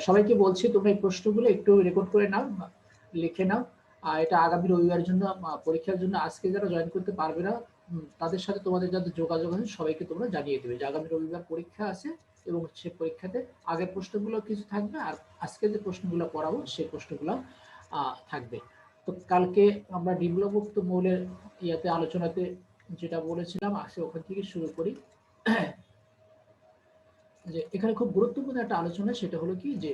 সবাইকে বলছি তোমরা এই প্রশ্নগুলো একটু রেকর্ড করে নাও, লিখে নাও। এটা আগামী রবিবারের জন্য পরীক্ষার জন্য আজকে যারা জয়েন করতে পারবে না তাদের সাথে তোমাদের যাদের যোগাযোগ আছে সবাইকে তোমরা জানিয়ে দেবে যে আগামী রবিবার পরীক্ষা আছে এবং সে পরীক্ষাতে আগের প্রশ্নগুলো কিছু থাকবে আর আজকে যে প্রশ্নগুলো পড়াবো সেই প্রশ্নগুলো থাকবে। তো কালকে আমরা ডিপ্লোমুক্ত মৌলের ইয়াতে আলোচনাতে যেটা বলেছিলাম আজকে ওখান থেকে শুরু করি। যে এখানে খুব গুরুত্বপূর্ণ একটা আলোচনা, সেটা হলো কি যে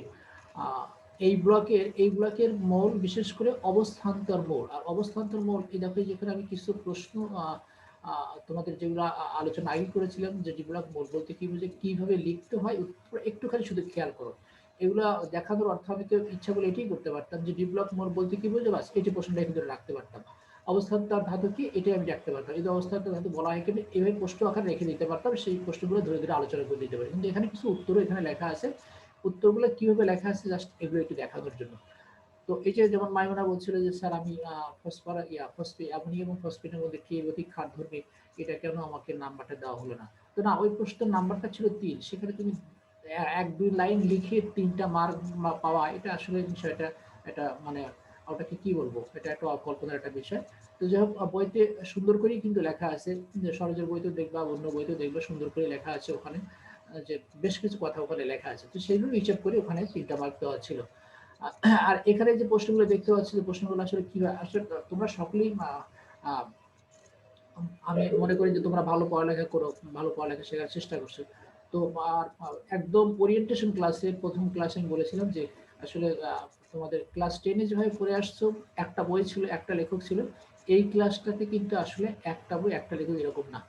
এই ব্লকের মৌল বিশেষ করে অবস্থান্তর মৌল। আর অবস্থান্তর মৌল এই দেখো যেখানে আমি কিছু প্রশ্ন তোমাদের যেগুলো আলোচনা আগে করেছিলাম যে ডি ব্লক মৌল বলতে কি বুঝে, কিভাবে লিখতে হয় একটুখানি শুধু খেয়াল করো। এগুলো দেখানোর অর্থ আমি তো ইচ্ছা করলে এটাই করতে পারতাম যে ডি ব্লক মৌল বলতে কি বুঝে, বাস এটি প্রশ্নটা এখানে রাখতে পারতাম। অবস্থান্তর ধাতু কি এটাই আমি রাখতে পারতাম, এই অবস্থান্তর ধাতু বলা হয় কিন্তু এইভাবে প্রশ্ন আকারে রেখে দিতে পারতাম, সেই প্রশ্নগুলো ধরে ধরে আলোচনা করে দিতে পারি। কিন্তু এখানে কিছু উত্তরও এখানে লেখা আছে, উত্তরগুলো কিভাবে লেখা আছে জাস্ট এগুলো একটু দেখানোর জন্য। তো এই যে যেমন মাইমুনা বলছিল যে স্যার আমি অ্যামোনিয়া এবং ফসফেটের মধ্যে কি অধিক খাদ্যধর্মী, এটা কেন আমাকে নাম্বারটা দেওয়া হলো না? তো না, ওই প্রশ্নের নাম্বারটা ছিল 3, সেখানে তুমি 1-2 লাইন লিখে 3টা মার্ক পাওয়া, এটা আসলে বিষয়টা এটা মানে ওটাকে কি বলবো, এটা একটা অকল্পনার একটা বিষয়। তো যাই হোক, বইতে সুন্দর করেই কিন্তু লেখা আছে, সরোজের বইতেও দেখবা অন্য বইতেও দেখবে সুন্দর করে লেখা আছে ওখানে, যে বেশ কিছু কথা ওখানে লেখা আছে। তো সেইগুলো হিসাব করে ওখানে 3টা মার্ক দেওয়া ছিল। আর এখানে যে প্রশ্নগুলো দেখতে পাচ্ছি, যে প্রশ্নগুলো আসলে কিভাবে আসলে তোমরা সকলেই আমি মনে করি যে তোমরা ভালো পড়ালেখা করো, ভালো পড়ালেখা শেখার চেষ্টা করছো। তো একদম ওরিয়েন্টেশন ক্লাসে প্রথম ক্লাসে আমি বলেছিলাম যে আসলে তোমাদের ক্লাস 10-এ যেভাবে পড়ে আসছো, একটা বই ছিল, একটা লেখক ছিল। এই ক্লাসটাতে কিন্তু আসলে একটা বই একটা লেখক এরকম না,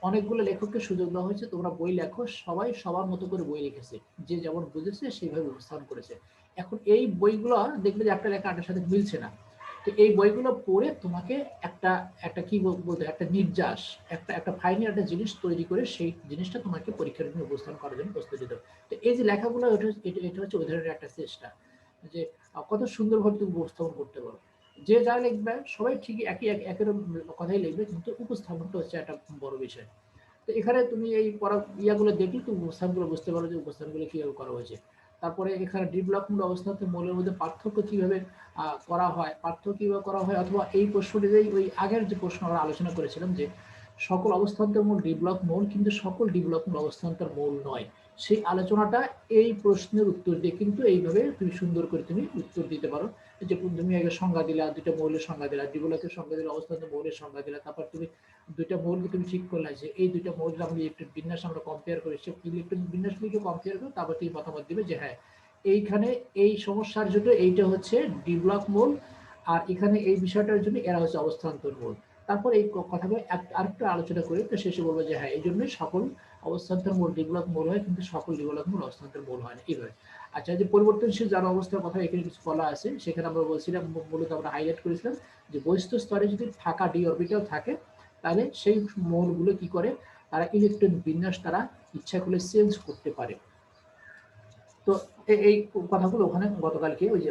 অনেকগুলো লেখককে সুযোগ দেওয়া হয়েছে, তোমরা বই লেখো, সবাই সবার মতো করে বই লিখেছে, যে যেমন বুঝেছে সেইভাবে উপস্থাপন করেছে। এখন এই বইগুলো দেখবে যে একটা লেখা আরেকটার সাথে মিলছে না। তো এই বইগুলো পড়ে তোমাকে একটা একটা কি বলতে একটা নির্যাস, একটা একটা ফাইনাল একটা জিনিস তৈরি করে সেই জিনিসটা তোমাকে পরীক্ষার জন্য উপস্থাপন করার জন্য প্রস্তুতি দেবে। তো এই যে লেখাগুলো এটা হচ্ছে ওই ধরনের একটা চেষ্টা, যে কত সুন্দরভাবে তুমি উপস্থাপন করতে পারো। যে যা লিখবে সবাই ঠিকই একের কথাই লিখবে, কিন্তু উপস্থাপনটা হচ্ছে একটা বড় বিষয়। তো এখানে তুমি এই পড়া ইয়াগুলো দেখলে তুমি উপস্থানগুলো বুঝতে পারো যে উপস্থানগুলো কিভাবে করা হয়েছে। তারপরে এখানে ডেভেলপমেন্ট অবস্থাতে মৌলের মধ্যে পার্থক্য কিভাবে করা হয়, পার্থক্য কিভাবে করা হয়, অথবা এই প্রশ্নটিতেই ওই আগের যে প্রশ্ন আমরা আলোচনা করেছিলাম যে সকল অবস্থান্তর মূল ডেভেলপ মৌল, কিন্তু সকল ডেভেলপমেন্ট অবস্থান্তর মৌল নয়। সেই আলোচনাটা এই প্রশ্নের উত্তর দিয়ে কিন্তু এইভাবে তুমি সুন্দর করে তুমি উত্তর দিতে পারো। যে তুমি আগে সংজ্ঞা দিলা, দুইটা মৌলের সংজ্ঞা দিলা, ডেভেলপের সংজ্ঞা দিলা, অবস্থান্তর মৌলের সংজ্ঞা দিলা, তারপর তুমি দুইটা মৌলকে তুমি ঠিক করলে যে এই দুইটা মৌলের আমরা ইলেকট্রন বিন্যাস আমরা কম্পেয়ার করি, সেই ইলেকট্রন বিন্যাসগুলিকে কম্পেয়ার করে তারপর তুমি মতামত দিবে যে হ্যাঁ এইখানে এই সমস্যার জন্য এইটা হচ্ছে ডেভেলপ মৌল, আর এখানে এই বিষয়টার জন্য এরা হচ্ছে অবস্থান্তর মৌল। তারপর এই কথাগুলো আরেকটু আলোচনা করে তো শেষে বলবো যে হ্যাঁ এই জন্যই সকল অবস্থান্তর মৌল ডেভেলপ মৌল হয়, কিন্তু সকল ডেভেলপ মৌল অবস্থান্তর মৌল হয় না, এইভাবে। আচ্ছা, যে পরিবর্তনশীল জানা অবস্থার কথা এখানে কিছু বলা আছে, সেখানে আমরা বলছিলাম, মূলত আমরা হাইলাইট করেছিলাম যে বহিস্থ স্তরে যদি ফাঁকা ডি অরবিটাল থাকে, তাহলে সেই মৌলগুলো কি করে, তারা ইলেকট্রন বিন্যাস তারা ইচ্ছা করলে চেঞ্জ করতে পারে। তো এই কথাগুলো ওখানে গতকালকে ওই যে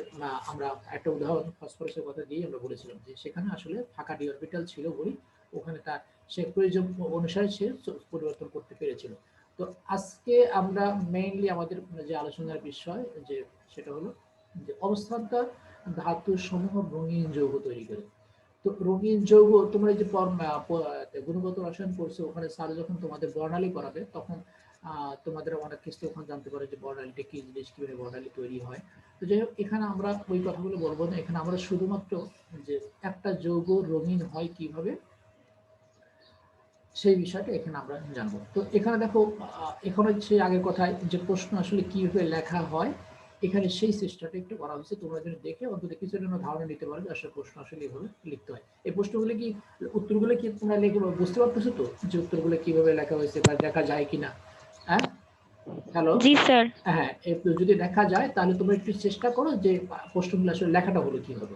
আমরা একটা উদাহরণ ফসফরাসের কথা দিয়ে আমরা বলেছিলাম যে সেখানে আসলে ফাঁকা ডি অরবিটাল ছিল বলেই ওখানে তার সে প্রয়োজন অনুসারে সে পরিবর্তন করতে পেরেছিল। তো আজকে আমরা মেইনলি আমাদের যে আলোচনার বিষয় যে সেটা হলো যে অবস্থান্তর ধাতু সমূহ রঙিন যৌগ তৈরি করে। তো রঙিন যৌগ তোমরা যে গুণগত রসায়ন পড়ছো, ওখানে স্যার যখন তোমাদের বর্ণালী করাবে তখন তোমাদের অনেক কিছু ওখানে জানতে পারে যে বর্ণালীটা কি জিনিস, কিভাবে বর্ণালী তৈরি হয়। তো যাই হোক, এখানে আমরা ওই কথাগুলো বলবো না, এখানে আমরা শুধুমাত্র যে একটা যৌগ রঙিন হয় কিভাবে সেই বিষয়টা এখানে আমরা জানবো। তো এখানে দেখো, এখন হচ্ছে আগের কথায় যে প্রশ্ন আসলে কিভাবে লেখা হয়, এখানে সেই চেষ্টাটা একটু করা হয়েছে, তোমরা যদি দেখে অন্তত কিছু জন্য ধারণা নিতে পারো যে আসলে প্রশ্ন আসলে এভাবে লিখতে হয়। এই প্রশ্নগুলো কি, উত্তরগুলো কি তোমরা লিখে বুঝতে পারতেছো তো যে উত্তরগুলো কিভাবে লেখা হয়েছে বা দেখা যায় কিনা? হ্যাঁ, হ্যালো। জি স্যার। হ্যাঁ, একটু যদি দেখা যায় তাহলে তোমরা একটু চেষ্টা করো যে প্রশ্নগুলো আসলে লেখাটা হলো কিভাবে।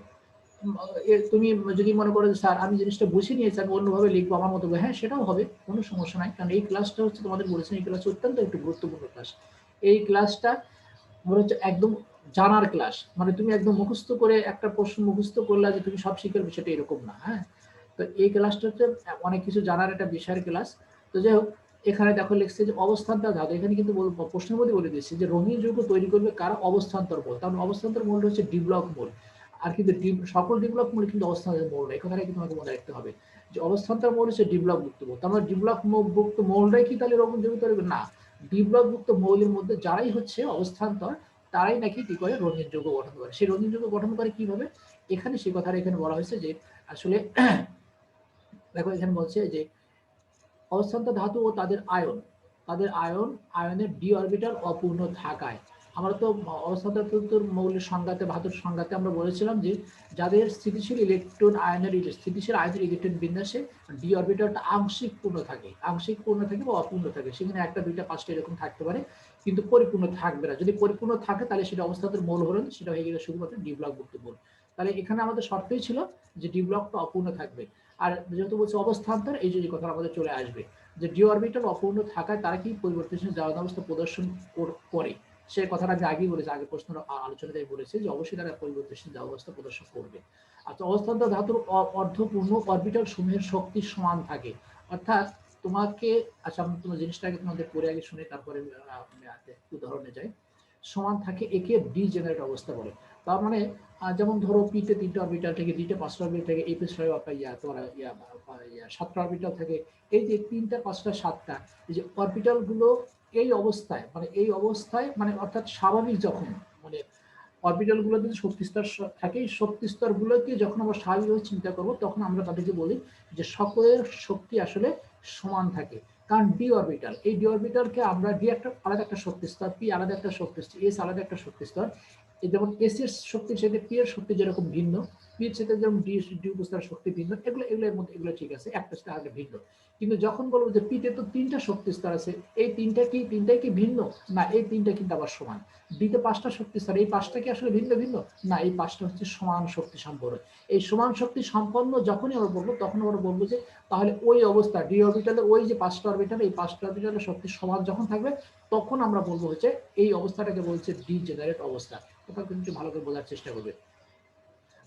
তুমি যদি মনে করো যে স্যার আমি জিনিসটা বুঝে নিয়েছি, আমি অন্যভাবে লিখবো আমার মতো, হ্যাঁ সেটাও হবে, কোনো সমস্যা নাই। কারণ এই ক্লাসটা হচ্ছে তোমাদের বলেছেন এই ক্লাস অত্যন্ত একটু গুরুত্বপূর্ণ ক্লাস। এই ক্লাসটা মনে হচ্ছে একদম জানার ক্লাস, মানে তুমি একদম মুখস্থ করে একটা প্রশ্ন মুখস্থ করলে যে তুমি সব শিখে বিষয়টা এরকম না। হ্যাঁ, তো এই ক্লাসটা হচ্ছে অনেক কিছু জানার একটা বিষয়ের ক্লাস। তো যাই হোক, এখানে দেখো লিখছে যে অবস্থান্তর ধাতু, এখানে কিন্তু প্রশ্নের মধ্যে বলে দিচ্ছে যে রঙিন যৌগ তৈরি করবে কারা? অবস্থান্তর মৌল। কারণ অবস্থান্তর মৌল হচ্ছে ডি ব্লক মৌল। আর কিন্তু সকল ডি ব্লক মৌল কিন্তু অবস্থান্তর মৌল না, এই কথাটা কিন্তু তোমাকে মনে রাখতে হবে যে অবস্থান্তর মৌল হচ্ছে ডি ব্লক মুক্ত মৌল। তার মানে ডি ব্লক মুক্ত মৌলটাই কি তাহলে রঙিন যৌগ তৈরি করবে? না, ডি ব্লক মুক্ত মৌলের মধ্যে যারাই হচ্ছে অবস্থান্তর তারাই নাকি কি করে রঙিন যৌগ গঠন করে। সেই রঙিন যৌগ গঠন করে কিভাবে? এখানে সেই কথাটা এখানে বলা হয়েছে যে আসলে দেখো এখানে বলছে যে অবস্থান্তর ধাতু ও তাদের আয়নের ডি অরবিটাল অপূর্ণ থাকায়। আমরা তো অবস্থান্তর ধাতুর মৌলের সংজ্ঞাতে, ধাতুর সংজ্ঞাতে আমরা বলেছিলাম যে যাদের স্থিতিশীল আয়নের ইলেকট্রন বিন্যাসে ডি অরবিটালটা আংশিক পূর্ণ থাকে বা অপূর্ণ থাকে। সেখানে একটা, দুইটা, পাঁচটা এরকম থাকতে পারে, কিন্তু পরিপূর্ণ থাকবে না। যদি পরিপূর্ণ থাকে তাহলে সেটা অবস্থান্তর মৌল হলো না, সেটা হয়ে গেলে শুধুমাত্র ডি ব্লক মুক্ত মৌল। তাহলে এখানে আমাদের শর্তই ছিল যে ডি ব্লকটা অপূর্ণ থাকবে। আর যেহেতু বলছে অবস্থান্তর, এই যে কথা আমাদের চলে আসবে যে ডি অরবিটাল অপূর্ণ থাকায় তারা কি পরিবর্তনশীল জারণ অবস্থা প্রদর্শন করে। সে কথাটা আমি আগেই বলেছি, আগে প্রশ্ন আলোচনাতে বলেছি যে অবশ্যই তারা পরিবর্তনশীল জারণ অবস্থা প্রদর্শন করবে। আচ্ছা, অবস্থান্তর ধাতুর অর্ধপূর্ণ অরবিটাল সমূহের শক্তি সমান থাকে। অর্থাৎ তোমাকে, আচ্ছা আমি তোমার জিনিসটাকে তোমাদের পরে আগে শুনে তারপরে উদাহরণে যাই। সমান থাকে, একে ডি জেনারেট অবস্থা বলে। তার মানে যেমন ধরো পিতে 3টা অরবিটাল থেকে, ডিতে 5টা অরবিটাল থেকে, এপি 7টা অরবিটাল থেকে, এই যে 3টা 5টা 7টা এই যে অরবিটাল গুলো এই অবস্থায় মানে অর্থাৎ স্বাভাবিক যখন মানে অরবিটাল গুলো যদি শক্তি স্তর থাকে, শক্তি স্তর গুলোকে যখন আমরা স্বাভাবিকভাবে চিন্তা করব তখন আমরা তাদেরকে বলি যে সকলের শক্তি আসলে সমান থাকে। কারণ ডি অরবিটাল, এই ডি অরবিটালকে আমরা ডি একটা আলাদা একটা শক্তি স্তর, পি আলাদা একটা শক্তি স্তর, এস আলাদা একটা শক্তি স্তর। যেমন এস এর শক্তির সাথে পি এর শক্তি যেরকম ভিন্ন, পি এর সাথে যেমন ডি উপস্থার শক্তি ভিন্ন, এগুলোর মধ্যে এগুলো ঠিক আছে, একটা সাথে আগে ভিন্ন। কিন্তু যখন বলবো যে পিতে তো 3টা শক্তি স্তর আছে, এই তিনটাই কি ভিন্ন? না, এই 3টা কিন্তু আবার সমান। ডিতে 5টা শক্তি স্তর, এই 5টা কি আসলে ভিন্ন? না, এই 5টা হচ্ছে সমান শক্তি সম্পন্ন। এই সমান শক্তি সম্পন্ন যখনই আমরা বলবো তখন আমরা বলবো যে তাহলে ওই অবস্থা ডি অরবিটালের ওই যে 5টা অরবিটাল, এই 5টা অরবিটালের শক্তি সমান যখন থাকবে তখন আমরা বলবো হচ্ছে এই অবস্থাটাকে বলছে ডি জেনারেট অবস্থা। এটা কিন্তু ভালো করে বোঝার চেষ্টা করবে।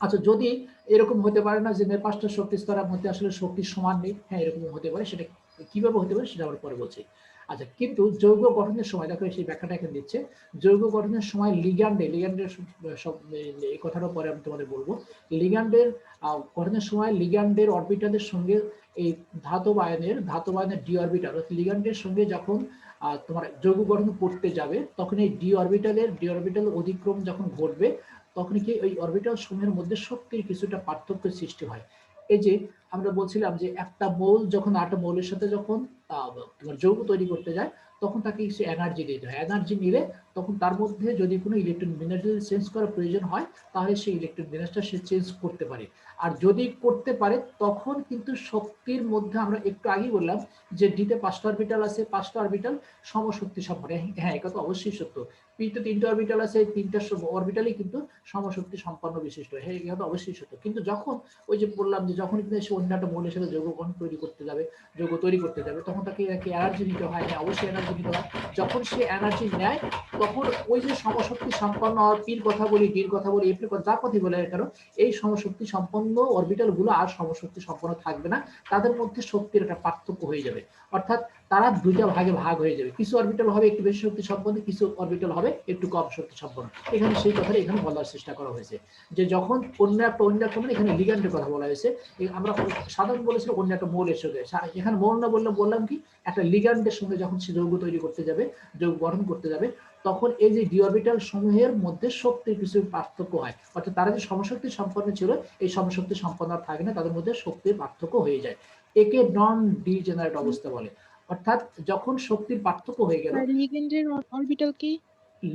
আচ্ছা, যদি এরকম হতে পারে না যে 5টা শক্তি স্তরের মধ্যে আসলে শক্তি সমান নেই, হ্যাঁ এরকম হতে পারে, সেটা কিভাবে হতে পারে সেটা আমরা পরে বলছি। আচ্ছা, কিন্তু যৌগ গঠনের সময় দেখো সেই ব্যাখ্যাটা এখানে দিচ্ছে। যৌগ গঠনের সময় লিগ্যান্ডের সব এই কথাটা পরে আমি তোমাদের বলবো। লিগ্যান্ডের গঠনের সময় লিগ্যান্ডের অরবিটালের সঙ্গে এই ধাতব আয়নের ডি অরবিটাল, লিগ্যান্ডের সঙ্গে যখন তোমার যৌগ গঠন করতে যাবে তখন এই ডি অরবিটাল অতিক্রম যখন ঘটবে তখন কি ওই অরবিটাল সমূহের মধ্যে শক্তির কিছুটা পার্থক্য সৃষ্টি হয়। এই যে আমরা বলছিলাম যে একটা মৌল যখন আরেকটা মৌলের সাথে যখন তোমার যৌগ তৈরি করতে যায় তখন তাকে কিছু এনার্জি দিতে হয়। এনার্জি নিলে তখন তার মধ্যে যদি কোনো ইলেকট্রন বিন্যাস চেঞ্জ করার প্রয়োজন হয় তাহলে সেই ইলেকট্রন বিন্যাসটা সে চেঞ্জ করতে পারে। আর যদি করতে পারে তখন কিন্তু শক্তির মধ্যে আমরা একটু আগেই বললাম যে ডিতে 5টা অরবিটাল আছে, 5টা অরবিটাল সমশক্তি সম্পন্ন। হ্যাঁ, এটা তো অবশ্যই সত্য। পিতে 3টা অরবিটাল আছে, এই 3টা অরবিটালই কিন্তু সমশক্তি সম্পন্ন বিশিষ্ট। হ্যাঁ, এটা তো অবশ্যই সত্য। কিন্তু যখন ওই যে বললাম যে যখন কিন্তু সে অন্য একটা মৌলের সাথে যৌগ তৈরি করতে যাবে তখন তাকে এনার্জি নিতে হয়। হ্যাঁ, অবশ্যই এনার্জি নিতে হয়। যখন সে এনার্জি নেয় তখন ওই যে সমশক্তি সম্পন্ন পির কথা বলি, ডির কথা বলি, এফের কথা, যা কথাই বলে কারণ এই সমশক্তি সম্পন্ন অরবিটাল গুলো আর সমশক্তি সম্পন্ন থাকবে না, তাদের মধ্যে শক্তির একটা পার্থক্য হয়ে যাবে। অর্থাৎ তারা দুইটা ভাগে ভাগ হয়ে যাবে। কিছু অরবিটাল হবে একটু বেশি শক্তি সম্পন্ন, কিছু অরবিটাল হবে একটু কম শক্তি সম্পন্ন। এখানে সেই কথাটা এখানে বলার চেষ্টা করা হয়েছে যে যখন অন্য একটা এখানে লিগ্যান্ডের কথা বলা হয়েছে। আমরা সাধারণ বলেছিল অন্য একটা মৌলের সঙ্গে, এখানে মৌল না বললাম কি একটা লিগ্যান্ডের সঙ্গে যখন সে যৌগ তৈরি করতে যাবে, যৌগ গঠন করতে যাবে তখন এই যে ডি অরবিটাল সমূহের মধ্যে শক্তির কিছু পার্থক্য হয়। অর্থাৎ তারা যে সমশক্তি সম্পন্ন ছিল এই সমশক্তি সম্পন্ন আর থাকে না, তাদের মধ্যে শক্তির পার্থক্য হয়ে যায়। একে নন ডিজেনারেট অবস্থা বলে। অর্থাৎ যখন শক্তির পার্থক্য হয়ে গেল। লিগ্যান্ডের অরবিটাল কি?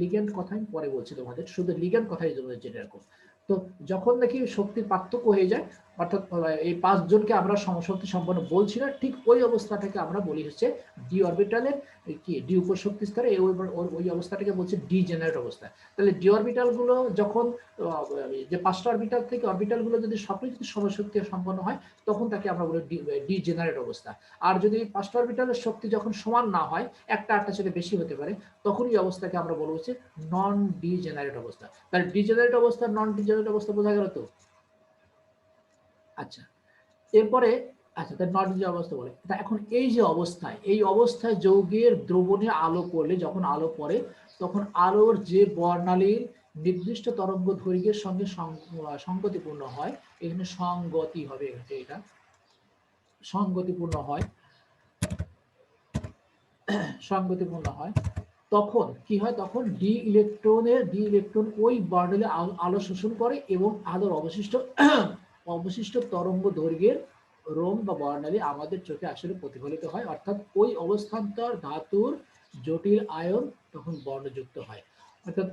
লিগ্যান্ড কথা আমি পরে বলছি তোমাদের, শুধু লিগ্যান্ড কথাই জেনে রাখো। তো যখন নাকি শক্তির পার্থক্য হয়ে যায়, অর্থাৎ এই 5 জনকে আমরা সমশক্তি সম্পন্ন বলছি না, ঠিক ওই অবস্থাটাকে আমরা বলি হচ্ছে ডি অরবিটালের কি ডি উপশক্তি স্তরে ওই অবস্থাটাকে বলছে ডি জেনারেট অবস্থা। তাহলে ডি অরবিটাল গুলো যখন যে 5টা অরবিটাল থেকে অরবিটাল গুলো যদি সকলে যদি সমশক্তি সম্পন্ন হয় তখন তাকে আমরা বলি ডি জেনারেট অবস্থা। আর যদি 5টা অরবিটালের শক্তি যখন সমান না হয়, একটা আটটা ছেলে বেশি হতে পারে, তখন এই অবস্থাকে আমরা বলবো হচ্ছে নন ডিজেনারেট অবস্থা। তাহলে ডিজেনারেট অবস্থা নন ডিজেনারেট অবস্থা বোঝা গেল তো? আচ্ছা, এরপরে আচ্ছা, তার নট যে অবস্থা বলে তা এখন এই যে অবস্থায়, এই অবস্থায় যৌগের দ্রবণে আলো পড়লে, যখন আলো পড়ে তখন আলোর যে বর্ণালীর নির্দিষ্ট তরঙ্গ দৈর্ঘ্যের সঙ্গে সঙ্গতিপূর্ণ হয়, এখানে সংগতি হবে, এটা সংগতিপূর্ণ হয়, সংগতিপূর্ণ হয়, তখন কি হয়, তখন ডি ইলেকট্রন ওই বর্ণালী আলো শোষণ করে এবং আলোর অবশিষ্ট তরঙ্গ দৈর্ঘ্যের রোম বা বর্ণালী আমাদের চোখে আসলে প্রতিফলিত হয়, অর্থাৎ ওই অবস্থান্তর ধাতুর জটিল আয়ন তখন বর্ণযুক্ত হয়। অর্থাৎ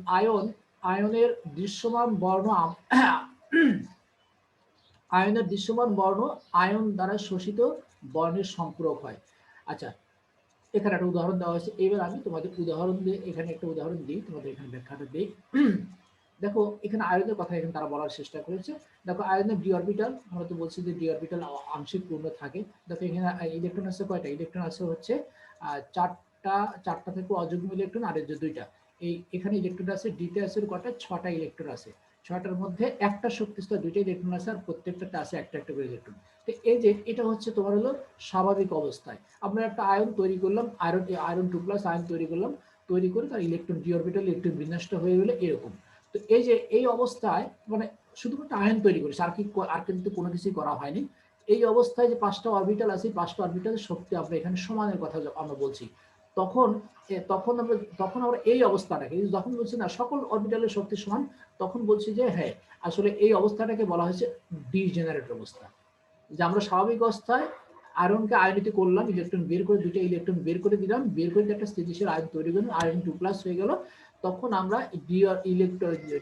আয়নের দৃশ্যমান বর্ণ আয়নের দৃশ্যমান বর্ণ আয়ন দ্বারা শোষিত বর্ণের সম্পূরক হয়। আচ্ছা, এখানে একটা উদাহরণ দেওয়া হয়েছে, এবার আমি তোমাদের উদাহরণ দিয়ে এখানে একটা উদাহরণ দিই, তোমাদের এখানে ব্যাখ্যাটা দিই। দেখো এখানে আয়নের কথা এখানে তারা বলার চেষ্টা করেছে। দেখো আয়নের ডি অরবিটাল, আমরা তো বলছি যে ডি অরবিটাল আংশিক পূর্ণ থাকে। দেখো এখানে ইলেকট্রন আছে কয়টা, ইলেকট্রন আছে হচ্ছে চারটা থেকে অযুগ্ম ইলেকট্রন, আর যে দুইটা এই এখানে ইলেকট্রন আছে ডিতে আছে কয়টা, 6টা ইলেকট্রন আছে। 6টার মধ্যে একটা শক্তি স্তর, দুইটা ইলেকট্রন আছে, আর প্রত্যেকটাতে আছে একটা একটা করে ইলেকট্রন। তো এই যে এটা হচ্ছে তোমার হলো স্বাভাবিক অবস্থায় আমরা একটা আয়ন তৈরি করলাম, আয়রন 2+ আয়ন তৈরি করলাম, তৈরি করে তার ইলেকট্রন ডি অরবিটাল ইলেকট্রন বিন্যাসটা হয়ে গেলে এরকম। তো এই যে এই অবস্থায় মানে শুধুমাত্র আয়ন তৈরি করেছে, আর কিন্তু কোনো কিছুই করা হয়নি। এই অবস্থায় যে 5টা অরবিটাল আছে, 5টা অরবিটালের শক্তি আমরা এখানে সমানের কথা আমরা বলছি। তখন আমরা এই অবস্থাটাকে যখন বলছি না সকল অরবিটালের শক্তি সমান, তখন বলছি যে হ্যাঁ আসলে এই অবস্থাটাকে বলা হয়েছে ডিজেনারেট অবস্থা। যে আমরা স্বাভাবিক অবস্থায় আয়রনকে আয়নিত করলাম, ইলেকট্রন বের করে, দুইটা ইলেকট্রন বের করে দিলাম, বের করে একটা স্থিতিশীল আয়ন তৈরি করলাম, আয়রন 2+ হয়ে গেল। তখন আমরা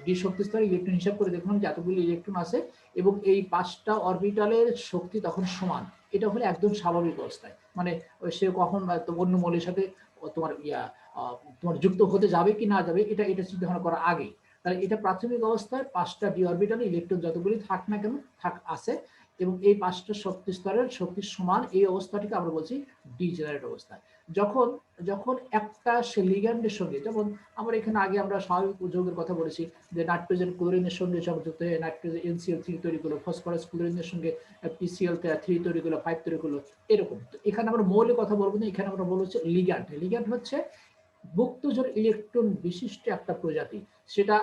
ডি শক্তি স্তরে ইলেকট্রন হিসাব করে দেখলাম যে এতগুলো ইলেকট্রন আছে এবং এই 5টা অরবিটালের শক্তি তখন সমান। এটা হলো একদম স্বাভাবিক অবস্থায়, মানে সে কখন অন্য মৌলের সাথে তোমার যুক্ত হতে যাবে কি না যাবে এটা চিন্তা ভাবনা করার আগে। তাহলে এটা প্রাথমিক অবস্থায় 5টা ডি অরবিটালে ইলেকট্রন যতগুলি থাক না কেন আছে, এবং এই 5টা শক্তি স্তরের শক্তির সমান, এই অবস্থাটিকে আমরা বলছি ডিজেনারেট অবস্থা। যখন যখন একটা সে লিগ্যান্ডের সঙ্গে, যেমন আমরা এখানে আগে আমরা স্বাভাবিক যৌগের কথা বলেছি যে নাইট্রোজেন ক্লোরিনের সঙ্গে সংযুক্ত হয়ে নাইট্রোজেন NCl3 তৈরি করলো, ফসফরাস ক্লোরিনের সঙ্গে PCl3 তৈরি করলো, 5 তৈরি করলো, এরকম। তো এখানে আমরা মৌলের কথা বলবো না, এখানে আমরা বলবো হচ্ছে লিগ্যান্ড। লিগ্যান্ড হচ্ছে মুক্তজোড় ইলেকট্রন বিশিষ্ট একটা প্রজাতি, সেটা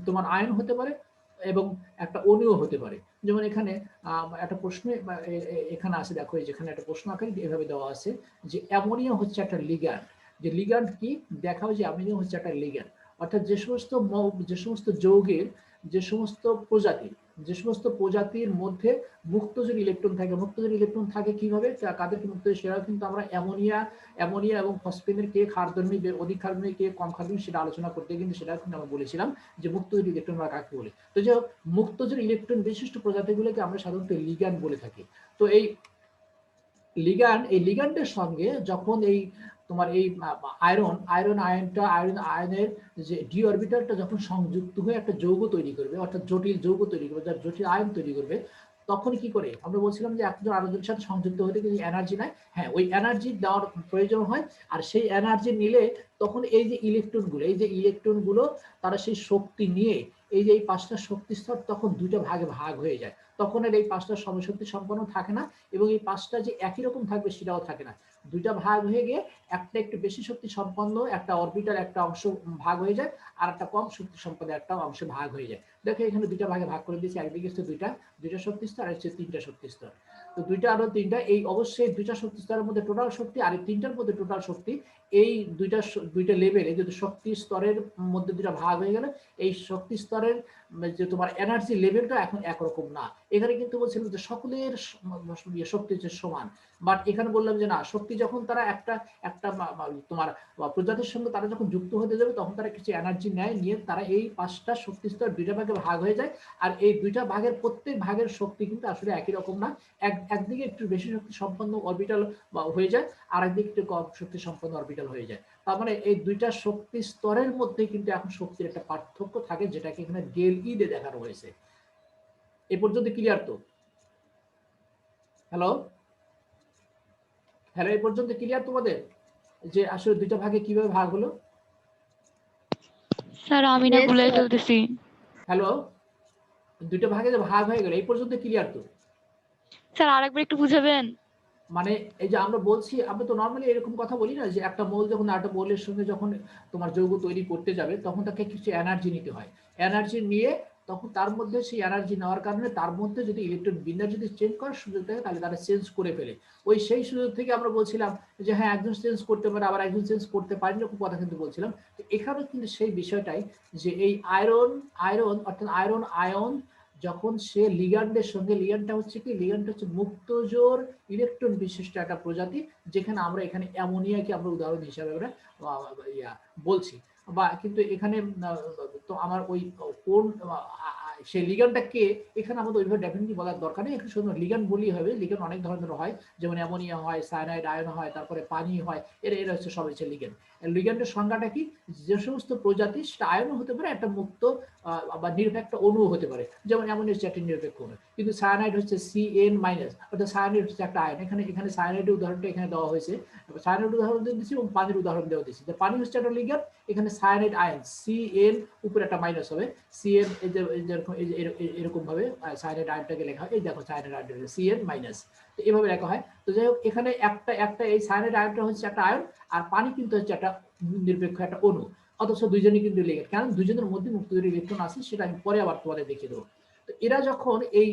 তোমার আয়ন হতে পারে এবং একটা অণুও হতে পারে। যেমন এখানে একটা প্রশ্ন এখানে আছে, দেখো এই যেখানে একটা প্রশ্ন আকারে এভাবে দেওয়া আছে যে অ্যামোনিয়া হচ্ছে একটা লিগ্যান্ড। যে লিগ্যান্ড কি দেখাও, যে অ্যামোনিয়া হচ্ছে একটা লিগ্যান্ড। অর্থাৎ যে সমস্ত যৌগের যে সমস্ত প্রজাতির মধ্যে মুক্তজোড় ইলেকট্রন থাকে, মুক্তজোড় ইলেকট্রন থাকে কিভাবে, কাদেরকে মুক্ত, সেটাও কিন্তু আমরা অ্যামোনিয়া এবং ফসফেনের কে ক্ষারধর্মী, অধিক ক্ষারধর্মী, কে কম ক্ষারধর্মী, সেটা আলোচনা করতে কিন্তু সেটা কিন্তু আমরা বলেছিলাম যে মুক্তজোড় ইলেকট্রন আমরা কাকে বলি। তো যে মুক্তজোড় ইলেকট্রন বিশিষ্ট প্রজাতিগুলোকে আমরা সাধারণত লিগ্যান্ড বলে থাকি। তো এই লিগ্যান্ডের সঙ্গে যখন এই তোমার এই আয়নের যে ডি অরবিটালটা যখন সংযুক্ত হয়ে একটা যৌগ তৈরি করবে, অর্থাৎ জটিল যৌগ তৈরি করবে, যার জটিল আয়ন তৈরি করবে, তখন কি করে আমরা বলছিলাম যে একজন আরেকজনের সাথে সংযুক্ত হতে কিন্তু এনার্জি নেয়। হ্যাঁ, ওই এনার্জি দেওয়ার প্রয়োজন হয়, আর সেই এনার্জি নিলে তখন এই যে ইলেকট্রনগুলো তারা সেই শক্তি নিয়ে এই যে এই 5টা শক্তি স্তর তখন দুইটা ভাগে ভাগ হয়ে যায়। তখন আর এই 5টা সমশক্তি সম্পন্ন থাকে না, এবং এই 5টা যে একই রকম থাকবে সেটাও থাকে না। দুইটা ভাগ হয়ে গিয়ে একটা একটু বেশি শক্তি সম্পন্ন একটা অরবিটাল একটা অংশ ভাগ হয়ে যায়, আর একটা কম শক্তি সম্পন্ন একটা অংশে ভাগ হয়ে যায়। দেখো এখানে দুইটা ভাগে ভাগ করে দিয়েছি, একদিকে হচ্ছে দুইটা শক্তি স্তর, আর হচ্ছে 3টা শক্তি স্তর। তো 2টা আর 3টা, এই অবশ্যই 2টা শক্তি স্তরের মধ্যে টোটাল শক্তি আর এই 3টার মধ্যে টোটাল শক্তি, এই দুইটা লেভেল, এই যে শক্তি স্তরের মধ্যে দুইটা ভাগ হয়ে গেলে এই শক্তি স্তরের যে তোমার এনার্জি লেভেলটা এখন একরকম না। এখানে কিন্তু বলছিলাম যে সকলের শক্তি হচ্ছে সমান, বাট এখানে বললাম যে না, শক্তি যখন তারা একটা তোমার প্রজাতির সঙ্গে তারা যখন যুক্ত হতে যাবে তখন তারা কিছু এনার্জি নেয়, নিয়ে তারা এই 5টা শক্তি স্তর 2টা ভাগে ভাগ হয়ে যায়। আর এই 2টা ভাগের প্রত্যেক ভাগের শক্তি কিন্তু আসলে একই রকম না। একদিকে একটু বেশি শক্তি সম্পন্ন অরবিটাল হয়ে যায়, আর একদিকে একটু কম শক্তি সম্পন্ন অরবিটাল হয়ে যায়। তার মানে এই 2টা শক্তি স্তরের মধ্যে কিন্তু এখন শক্তির একটা পার্থক্য থাকে, যেটাকে এখানে ডেল ই দিয়ে দেখানো হয়েছে। এ পর্যন্ত ক্লিয়ার তো? হ্যালো হ্যালো, এই পর্যন্ত ক্লিয়ার তোমাদের যে আসলে 2টা ভাগে কিভাবে ভাগ হলো? স্যার আমি না গুলাই ফেলতেছি। হ্যালো, 2টা ভাগে যে ভাগ হয়ে গেল, এই পর্যন্ত ক্লিয়ার তো? স্যার আরেকবার একটু বুঝাবেন? মানে এই যে আমরা বলছি, আমরা তো নর্মালি এরকম কথা বলি না যে একটা মৌল যখন আরেকটা মৌলের সঙ্গে যখন তোমার যৌগ তৈরি করতে যাবে তখন তাকে কিছু এনার্জি নিতে হয়। এনার্জি নিয়ে তখন তার মধ্যে সেই এনার্জি নেওয়ার কারণে তার মধ্যে যদি ইলেকট্রন বিন্যাস যদি চেঞ্জ করার সুযোগ থাকে তাহলে তারা চেঞ্জ করে ফেলে। ওই সেই সুযোগ থেকে আমরা বলছিলাম যে হ্যাঁ একজন চেঞ্জ করতে পারে আবার একজন চেঞ্জ করতে পারে এরকম কথা কিন্তু বলছিলাম। তো এখানেও কিন্তু সেই বিষয়টাই যে এই আয়রন আয়রন অর্থাৎ আয়রন আয়ন যখন সে লিগ্যান্ডের সঙ্গে, লিগ্যান্ডটা হচ্ছে কি, লিগ্যান্ডটা হচ্ছে মুক্তজোড় ইলেকট্রন বিশিষ্ট একটা প্রজাতি, যেখানে আমরা এখানে অ্যামোনিয়াকে আমরা উদাহরণ হিসাবে আমরা বলছি। বা কিন্তু এখানে তো আমার ওই কোন সেই লিগ্যান্ডটা কে এখানে আমাদের ওইভাবে ডেফিনেটলি বলার দরকার নেই, একটু শুধু লিগ্যান্ড বললেই হবে। লিগ্যান্ড অনেক ধরনের হয়, যেমন অ্যামোনিয়া হয়, সায়ানাইড আয়ন হয়, তারপরে পানি হয়, এরা হচ্ছে সব হচ্ছে লিগ্যান্ড। লিগ্যান্ডের সংজ্ঞাটা কি, যে সমস্ত প্রজাতি সেটা আয়নও হতে পারে, একটা মুক্ত বা নিরপেক্ষ অণুও হতে পারে, যেমন অ্যামোনিয়া হচ্ছে একটা নিরপেক্ষ অণু। কিন্তু সায়ানাইড হচ্ছে Cn মাইনাস, অর্থাৎ সায়ানাইড হচ্ছে একটা আয়ন। এখানে সায়ানাইডের উদাহরণটা এখানে দেওয়া হয়েছে, সায়ানাইড উদাহরণ দিয়েছি এবং পানির উদাহরণ দেওয়া দিয়েছি। যে পানি হচ্ছে একটা লিগ্যান্ড, এখানে সায়ানাইড আয়ন Cn উপরে একটা মাইনাস হবে, Cn এরকম ভাবে সায়ানাইড আয়নটাকে লেখা হয়। এই দেখো সায়ানাইড আয়নটা Cn মাইনাস, তো এভাবে লেখা হয়। তো যাই হোক এখানে একটা এই সায়ানাইড আয়নটা হচ্ছে একটা আয়ন, আর পানি কিন্তু হচ্ছে একটা নিরপেক্ষ একটা অণু। অথচ দুইজনই কিন্তু লিগ্যান্ড, কারণ দুইজনের মধ্যে মুক্তজোড় ইলেকট্রন আছে, সেটা আমি পরে আবার তোমাদের দেখিয়ে দেবো। তো এরা যখন এই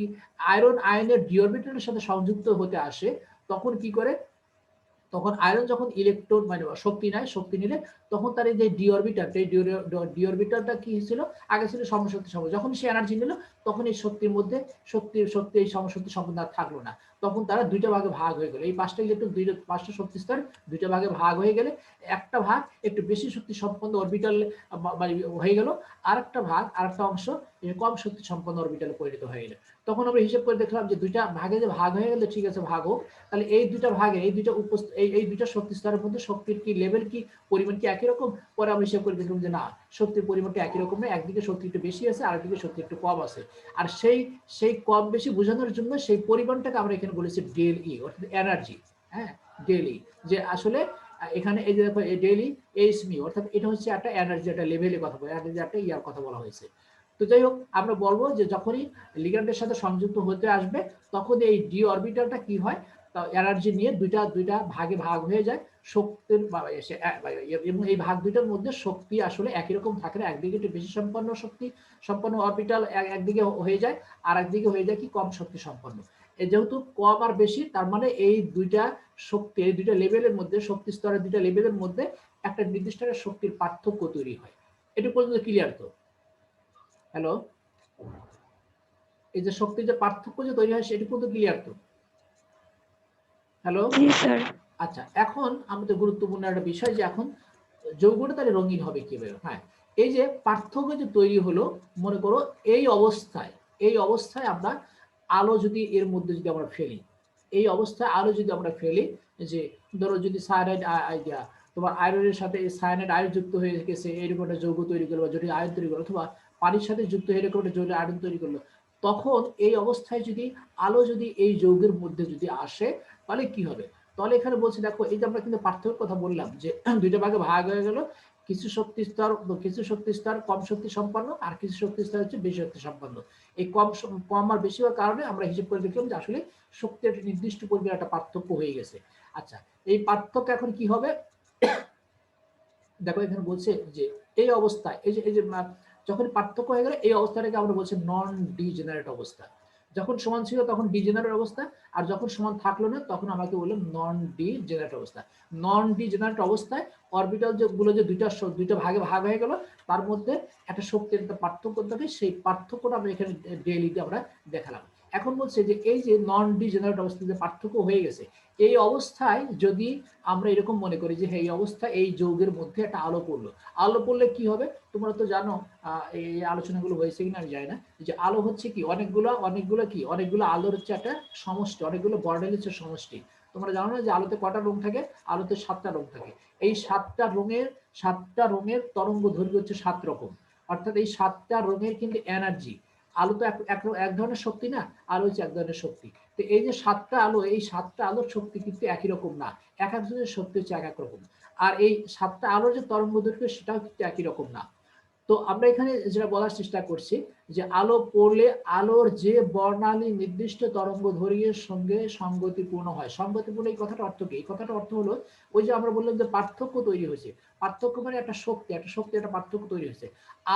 আয়রন আয়নের ডি অরবিটালের সাথে সংযুক্ত হতে আসে তখন কি করে, তখন আয়রন যখন ইলেকট্রন মানে শক্তি নেয়, শক্তি নিলে তখন তার এই যে ডি অরবিটালটা, এই ডি অরবিটালটা কি ছিল, আগে ছিল সমশক্তি সম্পন্ন। যখন সে এনার্জি নিল তখন এই শক্তির মধ্যে শক্তি এই সমশক্তি সম্পন্ন আর থাকলো না, তখন তারা দুইটা ভাগে ভাগ হয়ে গেল। এই পাঁচটা ইলেকট্রন পাঁচটা শক্তি স্তর দুইটা ভাগে ভাগ হয়ে গেলে একটা ভাগ একটু বেশি শক্তি সম্পন্ন অরবিটাল হয়ে গেল, আর একটা ভাগ আর একটা অংশ কম শক্তি সম্পন্ন অরবিটালে পরিণত হয়ে গেল। তখন আমরা হিসেব করে দেখলাম যে দুইটা ভাগে যে ভাগ হয়ে গেলে ঠিক আছে ভাগ হোক, তাহলে এই দুইটা ভাগে এই দুইটা এই দুইটা শক্তি স্তরের মধ্যে শক্তির কি লেভেল কি পরিমাণ কি একই রকম। পরে আমরা হিসাব করে দেখলাম যে না, শক্তির পরিমাণটা একই রকম না, একদিকে শক্তি একটু বেশি আছে আর একদিকে শক্তি একটু কম আছে। আর সেই কম বেশি বোঝানোর জন্য সেই পরিমাণটাকে আমরা এখানে বলেছি ডেল ই, অর্থাৎ এনার্জি। হ্যাঁ, ডেল ই, যে আসলে এখানে এই যে দেখো এই ডেল ই এইচ মি, অর্থাৎ এটা হচ্ছে একটা এনার্জি, একটা লেভেলের কথা বলা, একটা ইয়ার কথা বলা হয়েছে। তো যাই হোক আমরা বলবো যে যখনই লিগ্যান্ডের সাথে সংযুক্ত হতে আসবে তখন এই ডি অরবিটালটা কি হয়, এনার্জি নিয়ে দুইটা ভাগে ভাগ হয়ে যায় শক্তির, এবং এই ভাগ দুইটার মধ্যে শক্তি আসলে একই রকম থাকে না। একদিকে একটু বেশি সম্পন্ন শক্তি সম্পন্ন অরবিটাল একদিকে হয়ে যায়, আর একদিকে হয়ে যায় কি কম শক্তি সম্পন্ন। যেহেতু কম আর বেশি, তার মানে এই দুইটা শক্তি, এই দুইটা লেভেলের মধ্যে, শক্তি স্তরের দুইটা লেভেলের মধ্যে একটা নির্দিষ্ট শক্তির পার্থক্য তৈরি হয়। এটা পর্যন্ত ক্লিয়ার তো? হ্যালো, এই যে শক্তির যে পার্থক্য যে তৈরি হয় সেটা পর্যন্ত ক্লিয়ার তো? হ্যালো, জি স্যার। আচ্ছা, এখন আমাদের গুরুত্বপূর্ণ একটা বিষয় যে এখন যৌগটা তাহলে রঙিন হবে কিভাবে। হ্যাঁ, এই যে পার্থক্য যে তৈরি হলো, মনে করো এই অবস্থায় আমরা আলো যদি এর মধ্যে যদি আমরা ফেলি, এই অবস্থায় আলো যদি আমরা ফেলি, যে ধরো যদি সায়ানাইড তোমার আয়রনের সাথে সায়ানাইড আয়ন যুক্ত হয়ে গেছে, এরকম একটা যৌগ তৈরি করলো, বা যদি আয়ন তৈরি করলো, অথবা পানির সাথে যুক্ত হয়ে এরকম একটা যৌগ আয়ন তৈরি করলো, তখন এই অবস্থায় যদি আলো যদি এই যৌগের মধ্যে যদি আসে তাহলে কি হবে। তাহলে এখানে বলছি দেখো, এই যে আমরা কিন্তু পার্থক্যের কথা বললাম যে দুইটা ভাগে ভাগ হয়ে গেল, কিছু শক্তি স্তর কম শক্তি সম্পন্ন, আর কিছু শক্তি স্তর হচ্ছে বেশি শক্তি সম্পন্ন। এই কম আর বেশি হওয়ার কারণে আমরা হিসেব করে দেখলাম যে আসলে শক্তির একটা নির্দিষ্ট পরিমাণ একটা পার্থক্য হয়ে গেছে। আচ্ছা, এই পার্থক্য এখন কি হবে, দেখো এখানে বলছে যে এই অবস্থায় এই যে যখন পার্থক্য হয়ে গেল এই অবস্থাটাকে আমরা বলছি নন ডিজেনারেট অবস্থা। যখন সমান ছিল তখন ডিজেনারেট অবস্থা, আর যখন সমান থাকলো না তখন আমাকে বললাম নন ডিজেনারেট অবস্থা। নন ডিজেনারেট অবস্থায় অরবিটাল গুলো যে দুইটা ভাগে ভাগ হয়ে গেল, তার মধ্যে একটা শক্তির একটা পার্থক্য থাকে, সেই পার্থক্যটা আমরা এখানে ডেইলিতে আমরা দেখালাম। এখন বলছে যে এই যে নন ডিজেনারেট অবস্থায় যে পার্থক্য হয়ে গেছে, এই অবস্থায় যদি আমরা এরকম মনে করি যে এই অবস্থা এই যৌগের মধ্যে একটা আলো পড়লো, আলো পড়লে কি হবে তোমরা তো জানো, এই আলোচনাগুলো হয়েছে কিনা আমি জানি না, যে আলো হচ্ছে কি অনেকগুলো আলোর হচ্ছে একটা সমষ্টি, অনেকগুলো বর্ডেল হচ্ছে সমষ্টি। তোমরা জানো না যে আলোতে কটা রং থাকে, আলোতে 7টা রং থাকে। এই 7টা রঙের তরঙ্গ দৈর্ঘ্য হচ্ছে 7 রকম, অর্থাৎ এই 7টা রঙের কিন্তু এনার্জি। আলো তো এক ধরনের শক্তি না, আলো হচ্ছে এক ধরনের শক্তি। তো এই যে 7টা আলোর শক্তি কিন্তু একই রকম না, এক একজনের শক্তি হচ্ছে এক এক রকম। আর এই 7টা আলোর যে তরঙ্গ দৈর্ঘ্য সেটাও কিন্তু একই রকম না। তো আমরা এখানে যেটা বলার চেষ্টা করছি যে আলো পড়লে আলোর যে বর্ণালী নির্দিষ্ট তরঙ্গ দৈর্ঘ্যের সঙ্গে সঙ্গতিপূর্ণ হয়। সঙ্গতিপূর্ণ এই কথাটা অর্থ কি? এই কথাটা অর্থ হলো ওই যে আমরা বললাম যে পার্থক্য তৈরি হয়েছে। পার্থক্য মানে একটা শক্তি, একটা পার্থক্য তৈরি হয়েছে।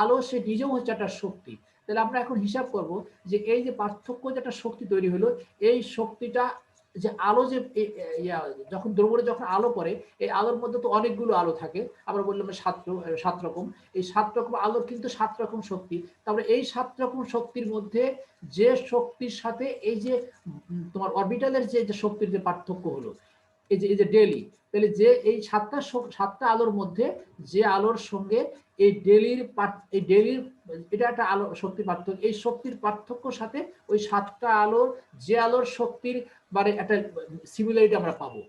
আলো সে নিজেও হচ্ছে একটা শক্তি। তাহলে আমরা এখন হিসাব করব যে এই যে পার্থক্য যে একটা শক্তি তৈরি হলো, এই শক্তিটা যে আলো যে যখন দ্রবণে যখন আলো পড়ে, এই আলোর মধ্যে তো অনেকগুলো আলো থাকে। আমরা বললাম সাত রকম। এই 7 রকম আলোর কিন্তু 7 রকম শক্তি। তারপরে এই 7 রকম শক্তির মধ্যে যে শক্তির সাথে এই যে তোমার অরবিটালের যে শক্তির যে পার্থক্য হলো, এই যে ডেলি, তাহলে যে এই 7টা আলোর মধ্যে যে আলোর সঙ্গে এই ডেলির এটা একটা আলো শক্তির পার্থক্য, এই শক্তির পার্থক্যর সাথে ওই 7টা আলোর যে আলোর শক্তির মানে একটা সিমিলারিটি আমরা পাবো।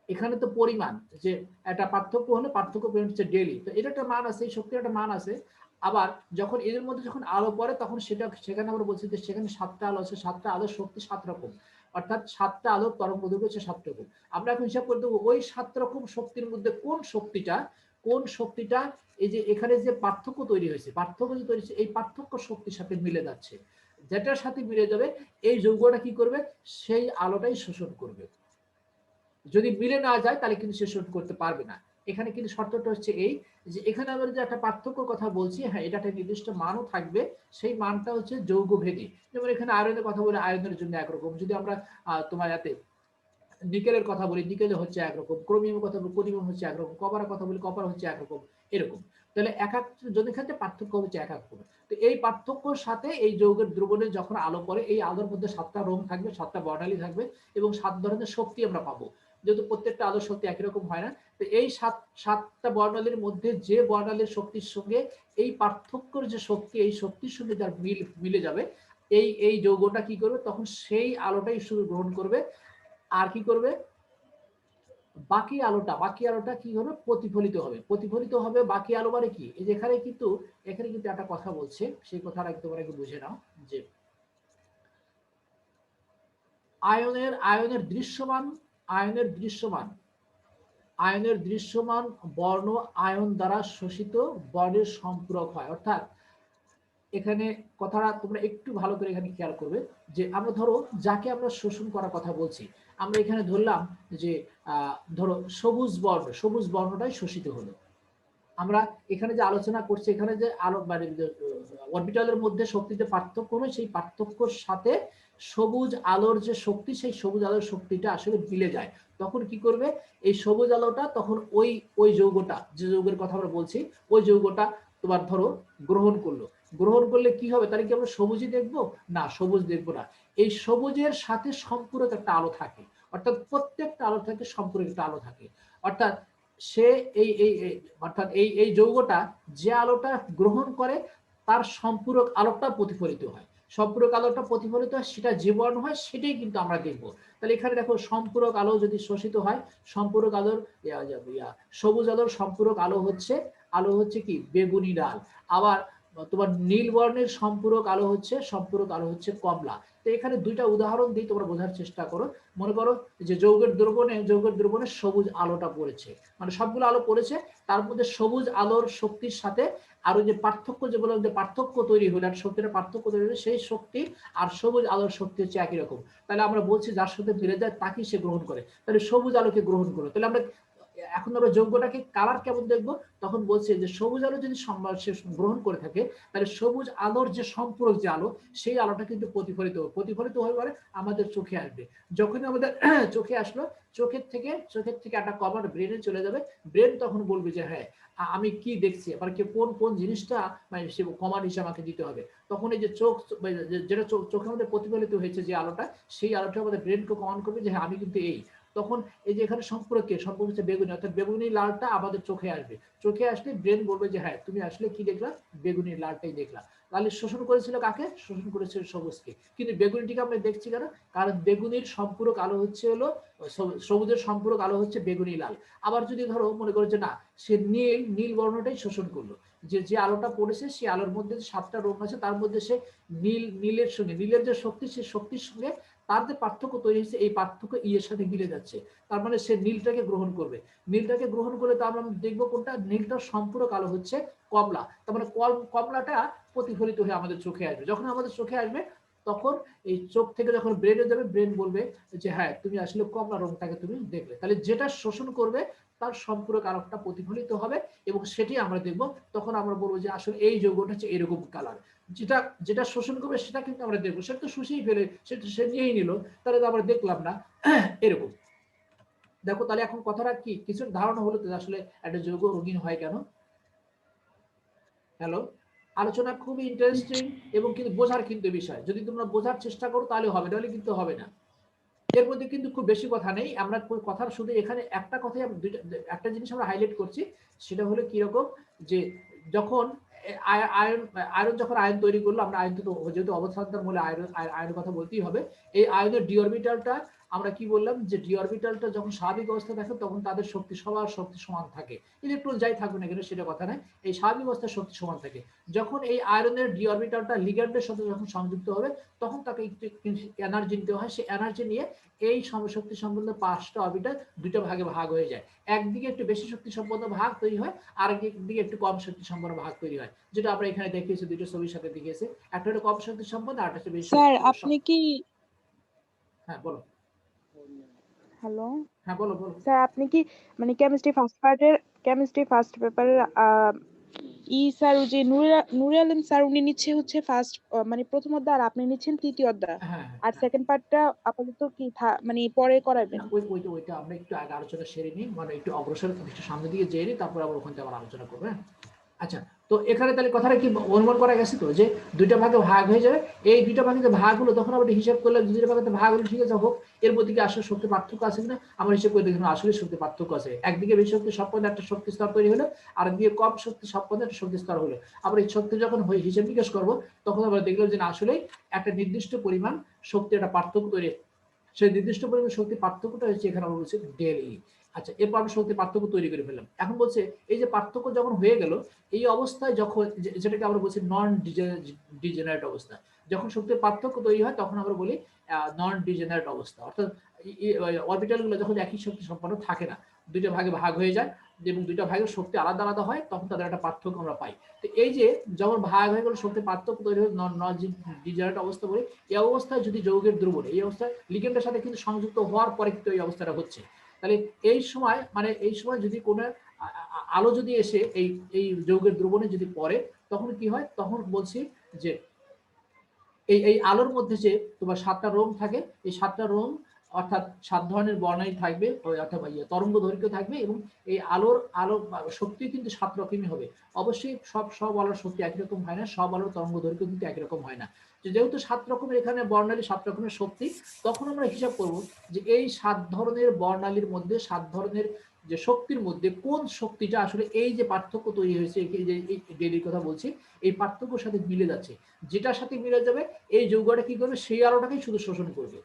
এখানে তো পরিমাণ যে একটা পার্থক্য হলে পার্থক্য পরিমাণ হচ্ছে ডেলি, তো এটা একটা মান আছে, এই শক্তির একটা মান আছে। আবার যখন এদের মধ্যে যখন আলো পড়ে তখন সেখানে আমরা বলছি যে সেখানে 7টা আলো আছে, 7টা আলোর শক্তি 7 রকম, অর্থাৎ 7টা আলোর তরঙ্গ দৈর্ঘ্য হচ্ছে 7 রকম। আমরা এখন হিসাব করে দেবো ওই 7 রকম শক্তির মধ্যে কোন শক্তিটা এই যে এখানে যে পার্থক্য তৈরি হয়েছে, এই পার্থক্য শক্তির সাথে মিলে যাচ্ছে। যেটার সাথে মিলে যাবে এই যৌগটা কি করবে, সেই আলোটাই শোষণ করবে। যদি মিলে না যায় তাহলে কিন্তু সে শোধ করতে পারবে না। এখানে কিন্তু শর্তটা হচ্ছে এই যে এখানে আমরা যে একটা পার্থক্যর কথা বলছি, হ্যাঁ এটা একটা নির্দিষ্ট মানও থাকবে, সেই মানটা হচ্ছে যৌগভেদী। যেমন এখানে আয়রনের কথা বলে আয়রনের জন্য একরকম, যদি আমরা তোমার এতে নিকেলের কথা বলি নিকেল হচ্ছে একরকম, ক্রোমিয়ামের কথা বলি ক্রোমিয়াম হচ্ছে একরকম, কপারের কথা বলি কপার হচ্ছে একরকম, এরকম। তাহলে এক এক জনের ক্ষেত্রে পার্থক্য হচ্ছে এক এক রকম। তো এই পার্থক্যর সাথে এই যৌগের দ্রবণে যখন আলো পড়ে, এই আলোর মধ্যে 7টা রং থাকবে, 7টা বর্ণালী থাকবে এবং 7 ধরনের শক্তি আমরা পাবো। যেহেতু প্রত্যেকটা আলোর শক্তি একই রকম হয় না, তো এই 7টা বর্ণালীর মধ্যে যে বর্ণালীর শক্তির সঙ্গে এই পার্থক্যের যে শক্তি, এই শক্তির সঙ্গে যার মিলে যাবে, এই যৌগটা কি করবে, তখন সেই আলোটাই শুধু গ্রহণ করবে। আর কি করবে, বাকি আলোটা কি হবে, প্রতিফলিত হবে বাকি আলো মানে কি, এই যে এখানে কিন্তু একটা কথা বলছে, সেই কথাটা তোমরা একটু বুঝে নাও যে আয়নের দৃশ্যমান বর্ণ আয়ন দ্বারা শোষিত বর্ণের সম্পূরক হয়। অর্থাৎ এখানে কথাটা তোমরা একটু ভালো করে এখানে খেয়াল করবে যে আমরা ধরো যাকে আমরা শোষণ করার কথা বলছি, আমরা এখানে ধরলাম যে ধরো সবুজ বর্ণটাই শোষিত হলো। আমরা এখানে যে আলোচনা করছি, এখানে যে আলো মানে অরবিটালের মধ্যে শক্তিতে পার্থক্য হয়, সেই পার্থক্যর সাথে সবুজ আলোর যে শক্তি, সেই সবুজ আলোর শক্তিটা আসলে মিলে যায়। তখন কি করবে, এই সবুজ আলোটা তখন ওই যৌগটা, যে যৌগের কথা আমরা বলছি, ওই যৌগটা তোমার ধরো গ্রহণ করলে কি হবে, তাহলে কি আমরা সবুজই দেখবো না, সবুজ দেখবো না। এই সবুজের সাথে সম্পূরক একটা আলো থাকে, অর্থাৎ প্রত্যেকটা আলো থেকে সম্পূরক একটা আলো থাকে। অর্থাৎ সে এই যৌগটা যে আলোটা গ্রহণ করে তার সম্পূরক আলোটা প্রতিফলিত হয়, সেটা যে বর্ণ হয় সেটাই কিন্তু আমরা দেখবো। তাহলে এখানে দেখো সম্পূরক আলো যদি শোষিত হয়, সম্পূরক আলোর সবুজ আলোর সম্পূরক আলো হচ্ছে কি বেগুনি লাল। আবার তোমার নীল বর্ণের সম্পূরক আলো হচ্ছে কমলা। তো এখানে দুইটা উদাহরণ দিয়ে তোমরা বোঝার চেষ্টা করো। মনে করো যে যৌগের দ্রবণে সবুজ আলোটা পড়েছে, মানে সবগুলো আলো পড়েছে, তার মধ্যে সবুজ আলোর শক্তির সাথে আর ওই যে পার্থক্য, যে বললাম যে পার্থক্য তৈরি হলো, আর শক্তির পার্থক্য তৈরি হলো, সেই শক্তি আর সবুজ আলোর শক্তি হচ্ছে একই রকম। তাহলে আমরা বলছি যার সাথে মিলে যায় তাকেই সে গ্রহণ করে, তাহলে সবুজ আলোকে গ্রহণ করো। তাহলে আমরা এখন আমরা যৌগটাকে কালার কেমন দেখবো, তখন বলছে যে সবুজ আলো যদি গ্রহণ করে থাকে, তাহলে সবুজ আলোর যে সম্পূরক যে আলো, সেই আলোটা কিন্তু প্রতিফলিত হয়ে পরে আমাদের চোখে আসবে। যখন আমাদের চোখে আসলো, চোখের থেকে একটা কমান্ড ব্রেনে চলে যাবে, ব্রেন তখন বলবে যে হ্যাঁ আমি কি দেখছি, আবার কোন জিনিসটা মানে সে কমান্ড হিসেবে আমাকে দিতে হবে। তখন এই যে যেটা চোখের মধ্যে প্রতিফলিত হয়েছে যে আলোটা, সেই আলোটা আমাদের ব্রেনকে কমান্ড করবে যে হ্যাঁ আমি কিন্তু এই। তখন এই যে এখানে সম্পর্ক হচ্ছে বেগুনি, অর্থাৎ বেগুনি লালটা আমাদের চোখে আসবে। চোখে আসলে ব্রেন বলবে যে হ্যাঁ তুমি আসলে কি দেখলা, বেগুনি লালটাই দেখলা। তাহলে শোষণ করেছিল কাকে, শোষণ করেছিল সবুজকে। কিন্তু বেগুনিটিকে আমরা দেখছি কেন, কারণ বেগুনির সম্পূরক আলো হচ্ছে হলো সবুজের সম্পূরক আলো হচ্ছে বেগুনি লাল। আবার যদি ধরো মনে করো যে না, সে নীল বর্ণটাই শোষণ করলো, যে আলোটা পড়েছে সেই আলোর মধ্যে 7টা রং আছে, তার মধ্যে সে নীলের যে শক্তি, সেই শক্তির সঙ্গে তার যে পার্থক্য তৈরি হয়েছে এই পার্থক্য ই এর সাথে মিলে যাচ্ছে, তার মানে সে নীলটাকে গ্রহণ করবে। নীলটাকে গ্রহণ করলে তার আমরা দেখবো কোনটা, নীলটার সম্পূরক আলো হচ্ছে কমলা। তার মানে কমলাটা প্রতিফলিত হয়ে আমাদের চোখে আসবে। যখন আমাদের চোখে আসবে তখন এই চোখ থেকে যখন ব্রেনে যাবে, ব্রেন বলবে যে হ্যাঁ তুমি আসলে কমলা রংটাকে তুমি দেখবে। তাহলে যেটা শোষণ করবে তার সম্পূরক আলোকটা প্রতিফলিত হবে এবং সেটি আমরা দেখব। তখন আমরা বলবো যে আসলে এই যৌগটা হচ্ছে এরকম কালার। যেটা যেটা শোষণ করবে সেটা কিন্তু আমরা দেখবো, সেটা তো শুষেই ফেলে, সেটা সে নিয়েই নিল, তাহলে তো আমরা দেখলাম না। এরকম দেখো, তাহলে এখন কথাটা কি কিছু ধারণা হলো তো আসলে একটা যৌগ রঙিন হয় কেন। হ্যালো, আলোচনা খুবই ইন্টারেস্টিং এবং কিন্তু বোঝার কিন্তু বিষয়, যদি তোমরা বোঝার চেষ্টা করো তাহলে হবে, নাহলে কিন্তু হবে না। এর মধ্যে কিন্তু খুব বেশি কথা নেই, আমরা কথার শুধু এখানে একটা কথাই একটা জিনিস আমরা হাইলাইট করছি, সেটা হলো কিরকম যে যখন আয়রন আয়রন যখন আয়ন তৈরি করলো, আমরা আয়ন তো যেহেতু অবস্থান্তর মূলে আয়নের কথা বলতেই হবে। এই আয়নের ডি অরবিটালটা আমরা কি বললাম যে ডি অরবিটালটা যখন স্বাভাবিক অবস্থা থাকে তখন তাদের শক্তি সবার শক্তি সমান থাকে, ইলেকট্রন যাই থাকবে না কেন সেটা কথা নয়, এই স্বাভাবিক অবস্থায় শক্তি সমান থাকে। যখন এই আয়রনের ডি অরবিটালটা লিগ্যান্ডের সাথে যখন সংযুক্ত হবে তখন তাকে একটু এনার্জি নিতে হয়, সেই এনার্জি নিয়ে এই সমশক্তি সম্পন্ন 5টা অরবিটাল দুটো ভাগে ভাগ হয়ে যায়। একদিকে একটু বেশি শক্তি সম্পন্ন ভাগ তৈরি হয়, আর একদিকে একটু কম শক্তি সম্পন্ন ভাগ তৈরি হয়, যেটা আমরা এখানে দেখিয়েছি, দুটো ছবির সাথে দেখিয়েছি। একটা হলো কম শক্তি সম্পন্ন, আর একটা হচ্ছে বেশি স্যার শক্তি। আপনি কি হ্যাঁ বলো। হ্যালো হ্যাঁ বলো বলো। স্যার আপনি কি মানে কেমিস্ট্রি ফার্স্ট পেপারের স্যার ওই যে নুরে আলম স্যার উনি নিচ্ছে হচ্ছে ফার্স্ট মানে প্রথম অধ্যায় আর আপনি নিচ্ছেন তৃতীয় অধ্যায়, হ্যাঁ আর হ্যাঁ। সেকেন্ড পার্টটা আপাতত কি মানে পরে করাবেন? না ওইটা আমরা একটু আগে আলোচনা সেরে নিই, মানে একটু অগ্রসর একটু সামনে দিকে যেয়ে নিই, তারপর আবার ওখান থেকে আবার আলোচনা করবো। হ্যাঁ আচ্ছা, তো এখানে তাহলে কথাটা কি অনুমান করা গেছে তো যে দুইটা ভাগে ভাগ হয়ে যাবে। এই দুইটা ভাগে যে ভাগ হলো তখন আমরা হিসাব করলাম দুইটা ভাগে ভাগ হলো, ঠিক আছে হোক, এর মধ্যে কি আসলে শক্তি পার্থক্য আছে কিনা আমরা হিসাব করে দেখলাম আসলে শক্তি পার্থক্য আছে। একদিকে বেশি শক্তি সম্পন্ন একটা শক্তি স্তর তৈরি হলো, আর একদিকে কম শক্তি সম্পন্ন একটা শক্তি স্তর হলো। আমরা এই শক্তি যখন হিসাব নিকাশ করবো তখন আমরা দেখলাম যে আসলে একটা নির্দিষ্ট পরিমাণ শক্তি একটা পার্থক্য তৈরি, সেই নির্দিষ্ট পরিমাণ শক্তি পার্থক্যটা হচ্ছে এখানে আমরা বলছি ডেল ই। আচ্ছা, এরপর আমরা শক্তি পার্থক্য তৈরি করে ফেললাম। এখন বলছে এই যে পার্থক্য যখন হয়ে গেল, এই অবস্থায় যখন যেটাকে আমরা বলছি নন ডিজেনারেট অবস্থা, যখন শক্তির পার্থক্য তৈরি হয় তখন আমরা বলি নন ডিজেনারেট অবস্থা, অর্থাৎ অরবিটালগুলো যখন একই শক্তি সম্পন্ন থাকে না, দুইটা ভাগে ভাগ হয়ে যায় এবং দুইটা ভাগের শক্তি আলাদা আলাদা হয়, তখন তাদের একটা পার্থক্য আমরা পাই। তো এই যে যখন ভাগ হয়ে গেল শক্তির পার্থক্য তৈরি হয়ে নন ডিজেনারেট অবস্থা বলি, এই অবস্থায় যদি যৌগের দ্রবণ এই অবস্থায় লিগেন্ডের সাথে কিন্তু সংযুক্ত হওয়ার পরে কিন্তু এই অবস্থাটা হচ্ছে, তাহলে এই সময় মানে এই সময় যদি কোনো আলো যদি এসে এই এই যৌগের দ্রবণে যদি পড়ে তখন কি হয়, তখন বলছি যে এই এই আলোর মধ্যে যে তোমার 7টা রোম থাকে, এই 7টা রোম অর্থাৎ 7 ধরনের বর্ণালী থাকবে, অর্থাৎ তরঙ্গ দৈর্ঘ্য থাকবে, এবং এই আলো শক্তি কিন্তু 7 রকমই হবে। অবশ্যই সব আলোর শক্তি একই রকম হয় না, সব আলোর তরঙ্গ দৈর্ঘ্য কিন্তু একই রকম হয় না। যেহেতু 7 রকমের এখানে বর্ণালী, 7 রকমের শক্তি, তখন আমরা হিসাব করব যে এই 7 ধরনের বর্ণালীর মধ্যে 7 ধরনের যে শক্তির মধ্যে কোন শক্তিটা আসলে এই যে পার্থক্য তৈরি হয়েছে, এই যে এই ডেলির কথা বলছি, এই পার্থক্যের সাথে মিলে যাচ্ছে। যেটার সাথে মিলে যাবে এই যৌগটা কি করবে, সেই আলোটাকেই শুধু শোষণ করবে।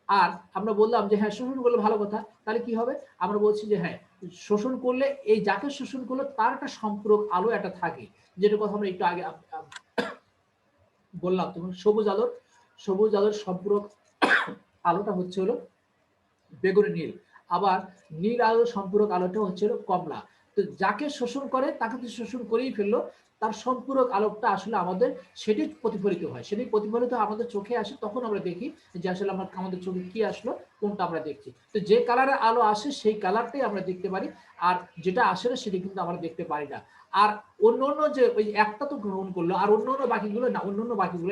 আর আমরা বললাম যে হ্যাঁ শোষণ করলে ভালো কথা, তাহলে কি হবে, আমরা বলছি যে হ্যাঁ শোষণ করলে এই যাকে শোষণ করলো তার একটা সম্পূরক আলো একটা থাকে, যেটা কথা আমরা একটু আগে বললাম। তখন সবুজ আলোর সম্পূরক আলোটা হচ্ছে হলো বেগুনি নীল, আবার নীল আলোর সম্পূরক আলোটা হচ্ছে হলো কমলা। তো যাকে শোষণ করে তাকে তো শোষণ করেই ফেললো, তার সম্পূরক আলোকটা আসলে আমাদের সেটি প্রতিফলিত হয়, সেটি প্রতিফলিত আমাদের চোখে আসে, তখন আমরা দেখি যে আসলে আমাদের চোখে কি আসলো, কোনটা আমরা দেখছি। তো যে কালারের আলো আসে সেই কালারটাই আমরা দেখতে পারি, আর যেটা আসে না সেটি কিন্তু আমরা দেখতে পারি না। আর অন্য যে ওই একটা তো গ্রহণ করলো, আর অন্য বাকিগুলো না, অন্য বাকিগুলো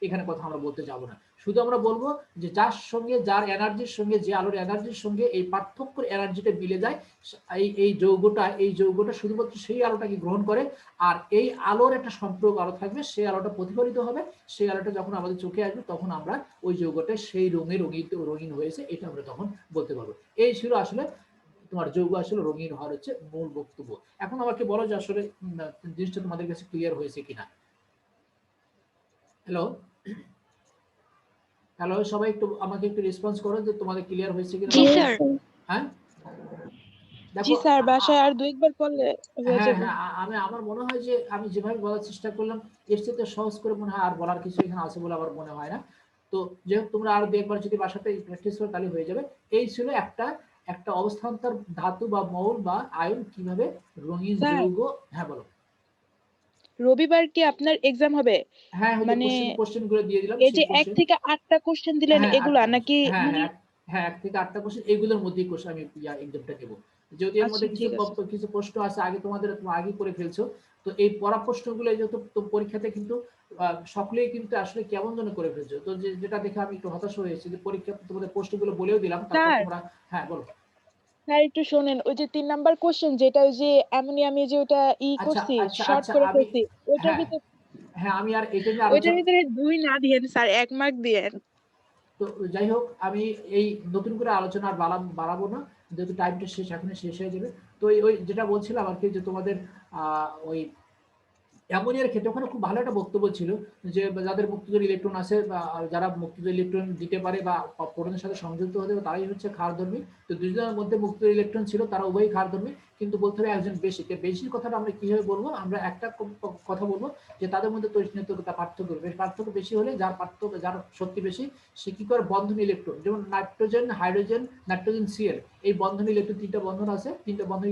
এখানে কথা আমরা বলতে যাবো না। শুধু আমরা বলবো যে যার সঙ্গে যার এনার্জির সঙ্গে যে আলোর এনার্জির সঙ্গে এই পার্থক্যের এনার্জিটা মিলে যায়, এই যৌগটা শুধুমাত্র সেই আলোটাকে গ্রহণ করে, আর এই আলোর একটা সম্পর্ক আলো থাকবে, সেই আলোটা প্রতিফলিত হবে, সেই আলোটা যখন আমাদের চোখে আসবে তখন আমরা ওই যৌগটা সেই রঙে রঙিন হয়েছে এটা আমরা তখন বলতে পারবো। এই ছিল আসলে তোমার যৌগ আসলে রঙিন হওয়ার হচ্ছে মূল বক্তব্য। এখন আমাকে বলো যে আসলে জিনিসটা তোমাদের কাছে ক্লিয়ার হয়েছে কিনা। হ্যালো হ্যালো, সবাই একটু আমাকে একটু রেসপন্স করো যে তোমাদের ক্লিয়ার হয়েছে কিনা। জি স্যার। হ্যাঁ জি দেখো স্যার, বাসায় আর 2 একবার পড়লে হয়ে হ্যাঁ যাবে। হ্যাঁ, আমার মনে হয় যে আমি যেভাবে বলার চেষ্টা করলাম এর চেয়ে সহজ করে মনে হয় আর বলার কিছু এখানে আছে বলে আমার মনে হয় না। তো যেহেতু তোমরা আরো দু একবার যদি বাসাতে প্র্যাকটিস করো তাহলে হয়ে যাবে। এই ছিল একটা একটা অবস্থান্তর ধাতু বা মৌল বা আয়ন কিভাবে রঙিন স্যার যৌগ। হ্যাঁ বলো। রবিবার কি আপনার এক্সাম হবে? হ্যাঁ ওই যে মানে কোশ্চেন গুলো দিয়ে দিলাম এই সেই যে ১ কোশ্চেন। থেকে ৮টা কোশ্চেন দিলেন হ্যাঁ এগুলা ৮টা নাকি কোশ্চেন, হ্যাঁ মানে হ্যাঁ হ্যাঁ ১ থেকে ৮টা কোশ্চেন এগুলোর মধ্যেই কোশ্চেন আমি এক্সামটা দেবো। যদি এর আচ্ছা মধ্যে কিছু ঠিক আছে। কিছু প্রশ্ন আছে আগে তোমরা আগে করে ফেলছো, তো এই পড়া প্রশ্নগুলো যেহেতু পরীক্ষাতে কিন্তু সকলেই কিন্তু আসলে কেমন যেন করে ফেলছো, তো যেটা দেখে আমি একটু হতাশ হয়েছি যে পরীক্ষা তোমাদের প্রশ্নগুলো বলেও দিলাম তারপর স্যার, তোমরা। হ্যাঁ বলো। স্যার একটু শোনেন ওই যে ৩ নাম্বার কোশ্চেন যেটা ওই যে অ্যামোনিয়ামে যে ওটা আচ্ছা করছি আচ্ছা শর্ট আচ্ছা করে আমি। ফেলছি। ওইটার হ্যাঁ ভিতর হ্যাঁ আমি আর এটা নিয়ে ওইটার আলোচনা। ভিতরে ২ না দিয়েন স্যার ১ মার্ক দিয়েন। তো যাই হোক আমি এই নতুন করে আলোচনা আর বাড়াবো না, যেহেতু টাইমটা শেষ এখনই শেষ হয়ে যাবে। তো ওই যেটা বলছিলাম আর কি যে তোমাদের ওই অ্যামোনিয়ার ক্ষেত্রে ওখানে খুব ভালো একটা বক্তব্য ছিল যে যাদের মুক্তজোড় ইলেকট্রন আছে বা যারা মুক্তজোড় ইলেকট্রন দিতে পারে বা প্রোটনের সাথে সংযুক্ত হতে পারে তারাই হচ্ছে ক্ষারধর্মী। তো দুজনের মধ্যে মুক্তজোড় ইলেকট্রন ছিল তারা উভয়ই ক্ষারধর্মী, কিন্তু বলতে হবে একজন বেশি। বেশির কথাটা আমরা কিভাবে বলবো, আমরা একটা কথা বলবো যে তাদের মধ্যে তড়িৎ পার্থক্য পার্থক্য বেশি হলে যার শক্তি বেশি সে কি করে বন্ধন ইলেকট্রন, যেমন নাইট্রোজেন হাইড্রোজেন নাইট্রোজেন সিএল এই বন্ধন ইলেকট্রন তিনটা বন্ধন আছে, তিনটা বন্ধন